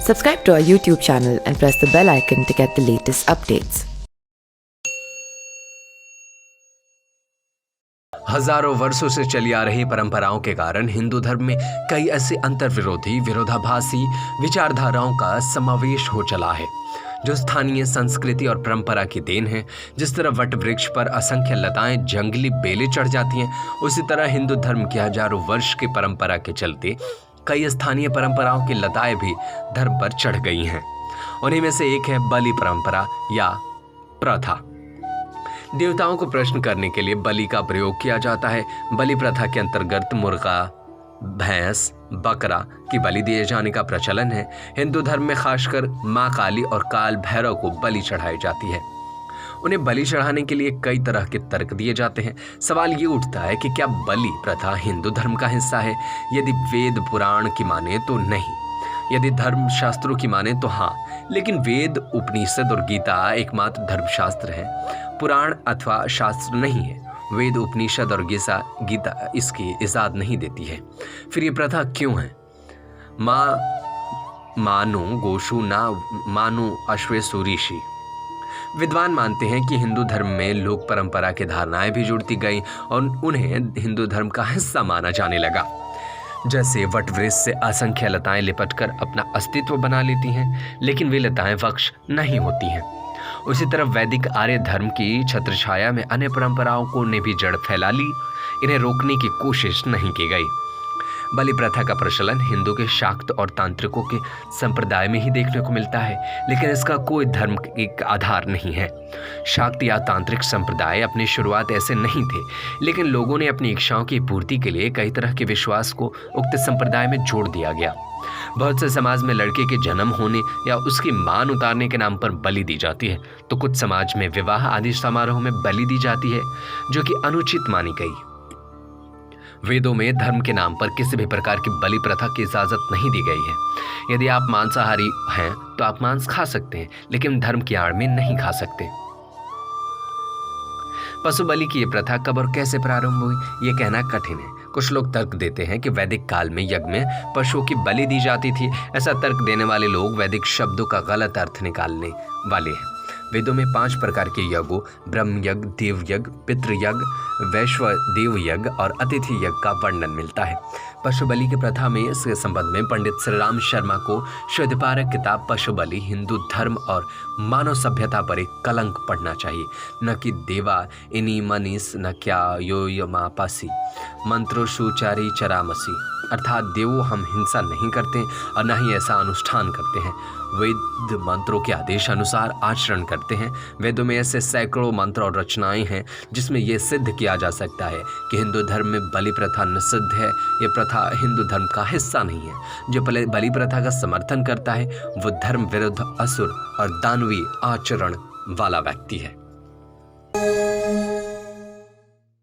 Subscribe to our YouTube channel and press the bell icon to get the latest updates. हजारों वर्षों से चली आ रही परंपराओं के कारण हिंदू धर्म में कई ऐसे अंतर्विरोधी विरोधाभासी विचारधाराओं का समावेश हो चला है जो स्थानीय संस्कृति और परंपरा की देन है। जिस तरह वट वृक्ष पर असंख्य लताएं जंगली बेलें चढ़ जाती हैं, उसी तरह हिंदू धर्म की हजारों वर्ष की परंपरा के चलते कई स्थानीय परंपराओं की लताएं भी धर्म पर चढ़ गई हैं। उन्हीं में से एक है बलि परंपरा या प्रथा। देवताओं को प्रश्न करने के लिए बलि का प्रयोग किया जाता है। बलि प्रथा के अंतर्गत मुर्गा, भैंस, बकरा की बलि दिए जाने का प्रचलन है। हिंदू धर्म में खासकर मां काली और काल भैरव को बलि चढ़ाई जाती है। उन्हें बलि चढ़ाने के लिए कई तरह के तर्क दिए जाते हैं। सवाल ये उठता है कि क्या बलि प्रथा हिंदू धर्म का हिस्सा है? यदि वेद पुराण की माने तो नहीं, यदि धर्म शास्त्रों की माने तो हाँ। लेकिन वेद, उपनिषद और गीता एकमात्र धर्मशास्त्र है, पुराण अथवा शास्त्र नहीं है। वेद, उपनिषद और गीता इसकी इजाज़त नहीं देती है। फिर ये प्रथा क्यों है? मानो गोशु ना मानो अश्वेशु ऋषि। विद्वान मानते हैं कि हिंदू धर्म में लोक परंपरा की धारणाएं भी जुड़ती गई और उन्हें हिंदू धर्म का हिस्सा माना जाने लगा। जैसे वटवृक्ष से असंख्य लताएं लिपटकर अपना अस्तित्व बना लेती हैं, लेकिन वे लताएं वृक्ष नहीं होती हैं। उसी तरह वैदिक आर्य धर्म की छत्रछाया में अन्य परंपराओं को ने भी जड़ फैला ली। इन्हें रोकने की कोशिश नहीं की गई। बलि प्रथा का प्रचलन हिंदू के शाक्त और तांत्रिकों के संप्रदाय में ही देखने को मिलता है, लेकिन इसका कोई धर्म का आधार नहीं है। शाक्त या तांत्रिक संप्रदाय अपनी शुरुआत ऐसे नहीं थे, लेकिन लोगों ने अपनी इच्छाओं की पूर्ति के लिए कई तरह के विश्वास को उक्त संप्रदाय में जोड़ दिया गया। बहुत से समाज में लड़के के जन्म होने या उसकी मान उतारने के नाम पर बलि दी जाती है, तो कुछ समाज में विवाह आदि समारोह में बलि दी जाती है, जो कि अनुचित मानी गई। वेदों में धर्म के नाम पर किसी भी प्रकार की बलि प्रथा की इजाजत नहीं दी गई है। यदि आप मांसाहारी हैं तो आप मांस खा सकते हैं, लेकिन धर्म की आड़ में नहीं खा सकते। पशु बलि की यह प्रथा कब और कैसे प्रारंभ हुई, ये कहना कठिन है। कुछ लोग तर्क देते हैं कि वैदिक काल में यज्ञ में पशुओं की बलि दी जाती थी। ऐसा तर्क देने वाले लोग वैदिक शब्दों का गलत अर्थ निकालने वाले हैं। वेदों में 5 प्रकार के यज्ञों, ब्रह्म यज्ञ, देव यज्ञ, पितृ यज्ञ, वैश्वदेव यज्ञ और अतिथि यज्ञ का वर्णन मिलता है। पशु बलि की प्रथा में इसके संबंध में पंडित श्री राम शर्मा को शुद्धपारक किताब पशु बलि हिंदू धर्म और मानव सभ्यता पर एक कलंक पढ़ना चाहिए। न कि देवा इनी मनीस न क्या यो यमापासी मंत्रो सुचारी चरामसी, अर्थात देवो हम हिंसा नहीं करते और न ही ऐसा अनुष्ठान करते हैं। वेद मंत्रों के आदेश अनुसार आचरण करते हैं। वेदों में ऐसे सैकड़ों मंत्र और रचनाएं हैं जिसमें यह सिद्ध किया जा सकता है कि हिंदू धर्म में बलि प्रथा निषिद्ध है। ये प्रथा हिंदू धर्म का हिस्सा नहीं है। जो बलि प्रथा का समर्थन करता है वो धर्म विरुद्ध असुर और दानवीय आचरण वाला व्यक्ति है।